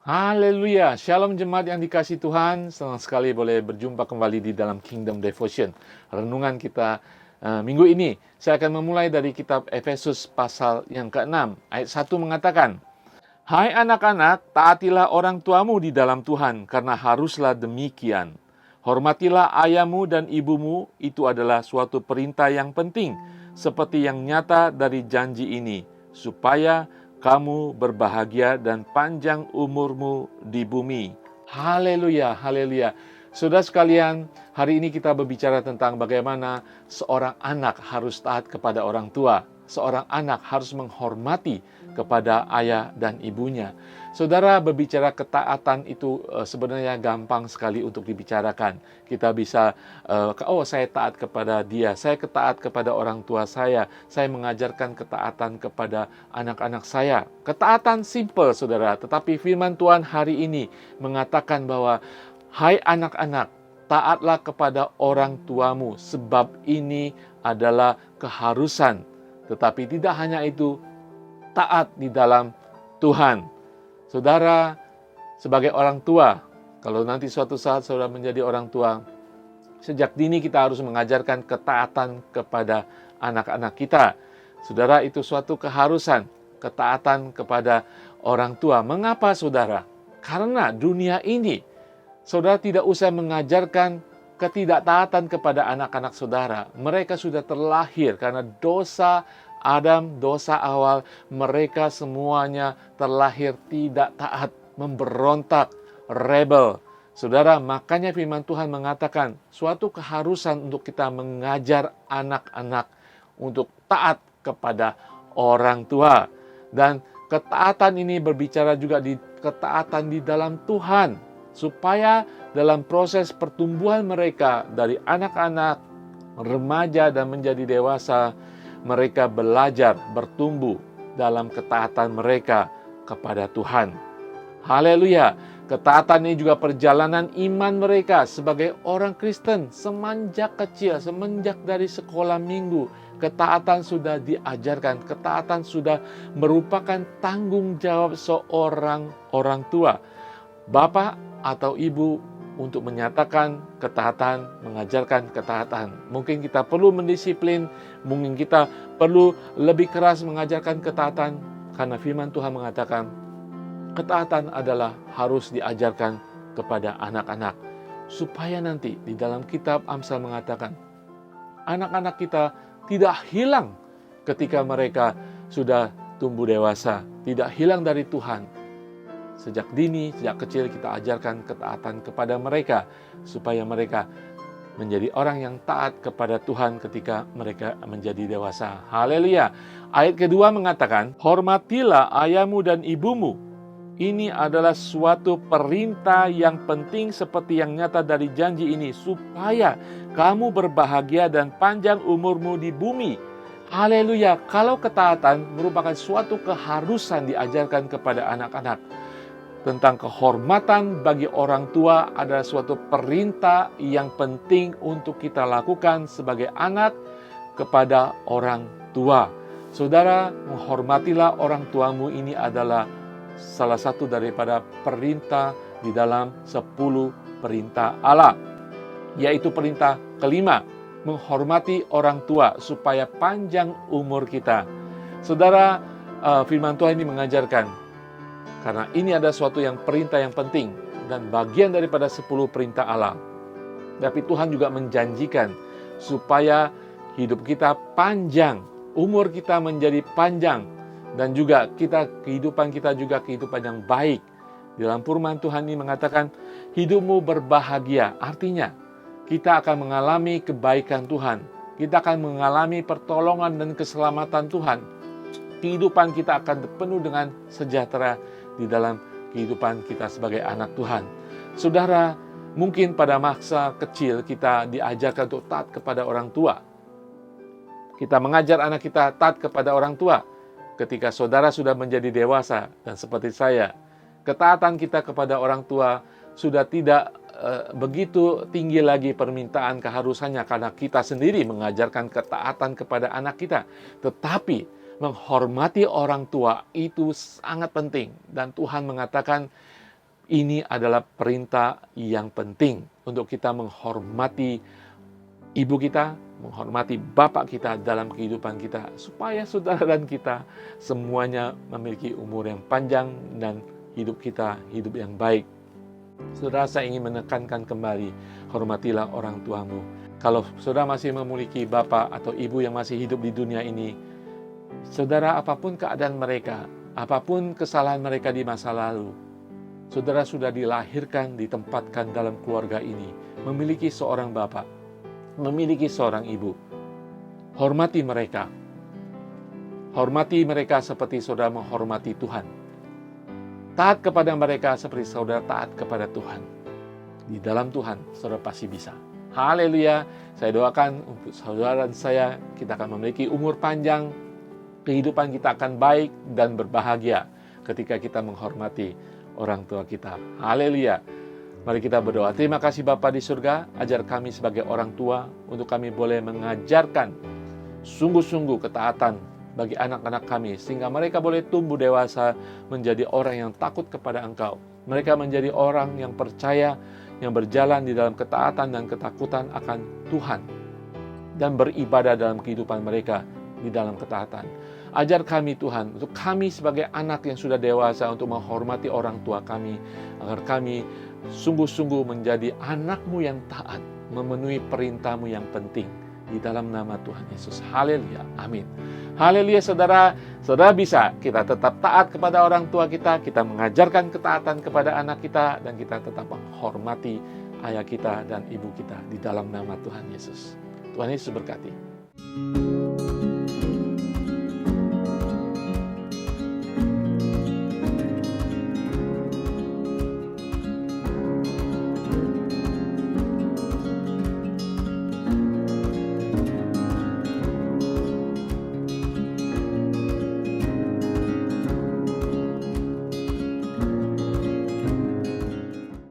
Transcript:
Haleluya, Shalom jemaat yang dikasihi Tuhan. Senang sekali boleh berjumpa kembali di dalam Kingdom Devotion. Renungan kita minggu ini, saya akan memulai dari kitab Efesus pasal yang ke-6. Ayat 1 mengatakan, Hai anak-anak, taatilah orang tuamu di dalam Tuhan, karena haruslah demikian. Hormatilah ayahmu dan ibumu, itu adalah suatu perintah yang penting, seperti yang nyata dari janji ini, supaya kamu berbahagia dan panjang umurmu di bumi. Haleluya, haleluya. Saudara sekalian, hari ini kita berbicara tentang bagaimana seorang anak harus taat kepada orang tua. Seorang anak harus menghormati kepada ayah dan ibunya. Saudara, berbicara ketaatan itu sebenarnya gampang sekali untuk dibicarakan. Kita bisa, saya taat kepada dia, saya taat kepada orang tua saya mengajarkan ketaatan kepada anak-anak saya. Ketaatan simple, saudara, tetapi firman Tuhan hari ini mengatakan bahwa, hai anak-anak, taatlah kepada orang tuamu, sebab ini adalah keharusan. Tetapi tidak hanya itu, taat di dalam Tuhan. Saudara, sebagai orang tua, kalau nanti suatu saat saudara menjadi orang tua, sejak dini kita harus mengajarkan ketaatan kepada anak-anak kita. Saudara, itu suatu keharusan, ketaatan kepada orang tua. Mengapa, saudara? Karena dunia ini, saudara tidak usah mengajarkan ketidaktaatan kepada anak-anak saudara. Mereka sudah terlahir karena dosa Adam, dosa awal, mereka semuanya terlahir tidak taat, memberontak, rebel. Saudara, makanya firman Tuhan mengatakan suatu keharusan untuk kita mengajar anak-anak untuk taat kepada orang tua. Dan ketaatan ini berbicara juga di ketaatan di dalam Tuhan, supaya dalam proses pertumbuhan mereka dari anak-anak, remaja dan menjadi dewasa, mereka belajar bertumbuh dalam ketaatan mereka kepada Tuhan. Haleluya. Ketaatan ini juga perjalanan iman mereka sebagai orang Kristen semenjak kecil, semenjak dari sekolah minggu. Ketaatan sudah diajarkan, ketaatan sudah merupakan tanggung jawab seorang orang tua, bapak atau ibu, untuk menyatakan ketaatan, mengajarkan ketaatan. Mungkin kita perlu mendisiplin, mungkin kita perlu lebih keras mengajarkan ketaatan, karena firman Tuhan mengatakan ketaatan adalah harus diajarkan kepada anak-anak, supaya nanti di dalam kitab Amsal mengatakan anak-anak kita tidak hilang ketika mereka sudah tumbuh dewasa, tidak hilang dari Tuhan. Sejak dini, sejak kecil kita ajarkan ketaatan kepada mereka, supaya mereka menjadi orang yang taat kepada Tuhan ketika mereka menjadi dewasa. Haleluya. Ayat kedua mengatakan, hormatilah ayahmu dan ibumu. Ini adalah suatu perintah yang penting seperti yang nyata dari janji ini, supaya kamu berbahagia dan panjang umurmu di bumi. Haleluya. Kalau ketaatan merupakan suatu keharusan diajarkan kepada anak-anak, tentang kehormatan bagi orang tua adalah suatu perintah yang penting untuk kita lakukan sebagai anak kepada orang tua. Saudara, menghormatilah orang tuamu ini adalah salah satu daripada perintah di dalam 10 perintah Allah, yaitu perintah kelima, menghormati orang tua supaya panjang umur kita. Saudara, firman Tuhan ini mengajarkan, karena ini ada suatu yang perintah yang penting dan bagian daripada 10 perintah Allah. Tapi Tuhan juga menjanjikan supaya hidup kita panjang, umur kita menjadi panjang, dan juga kehidupan kita juga kehidupan yang baik. Dalam firman Tuhan ini mengatakan, hidupmu berbahagia. Artinya, kita akan mengalami kebaikan Tuhan. Kita akan mengalami pertolongan dan keselamatan Tuhan. Kehidupan kita akan penuh dengan sejahtera di dalam kehidupan kita sebagai anak Tuhan. Saudara, mungkin pada masa kecil kita diajarkan untuk taat kepada orang tua. Kita mengajar anak kita taat kepada orang tua. Ketika saudara sudah menjadi dewasa, dan seperti saya, ketaatan kita kepada orang tua sudah tidak begitu tinggi lagi permintaan keharusannya, karena kita sendiri mengajarkan ketaatan kepada anak kita. Tetapi menghormati orang tua itu sangat penting, dan Tuhan mengatakan Ini adalah perintah yang penting untuk kita menghormati ibu kita, menghormati bapak kita dalam kehidupan kita, supaya saudara dan kita semuanya memiliki umur yang panjang dan hidup kita hidup yang baik. Saudara, saya ingin menekankan kembali, hormatilah orang tuamu. Kalau saudara masih memiliki bapak atau ibu yang masih hidup di dunia ini, saudara, apapun keadaan mereka, apapun kesalahan mereka di masa lalu, saudara sudah dilahirkan, ditempatkan dalam keluarga ini, memiliki seorang bapak, memiliki seorang ibu. Hormati mereka. Hormati mereka seperti saudara menghormati Tuhan. Taat kepada mereka seperti saudara taat kepada Tuhan. Di dalam Tuhan, saudara pasti bisa. Haleluya. Saya doakan untuk saudara dan saya, kita akan memiliki umur panjang, kehidupan kita akan baik dan berbahagia ketika kita menghormati orang tua kita. Haleluya. Mari kita berdoa. Terima kasih Bapa di surga, ajar kami sebagai orang tua untuk kami boleh mengajarkan sungguh-sungguh ketaatan bagi anak-anak kami, sehingga mereka boleh tumbuh dewasa menjadi orang yang takut kepada Engkau. Mereka menjadi orang yang percaya, yang berjalan di dalam ketaatan dan ketakutan akan Tuhan, dan beribadah dalam kehidupan mereka di dalam ketaatan. Ajar kami Tuhan, untuk kami sebagai anak yang sudah dewasa untuk menghormati orang tua kami, agar kami sungguh-sungguh menjadi anak-Mu yang taat, memenuhi perintah-Mu yang penting. Di dalam nama Tuhan Yesus. Haleluya. Amin. Haleluya saudara. Saudara bisa kita tetap taat kepada orang tua kita mengajarkan ketaatan kepada anak kita, dan kita tetap menghormati ayah kita dan ibu kita di dalam nama Tuhan Yesus. Tuhan Yesus berkati.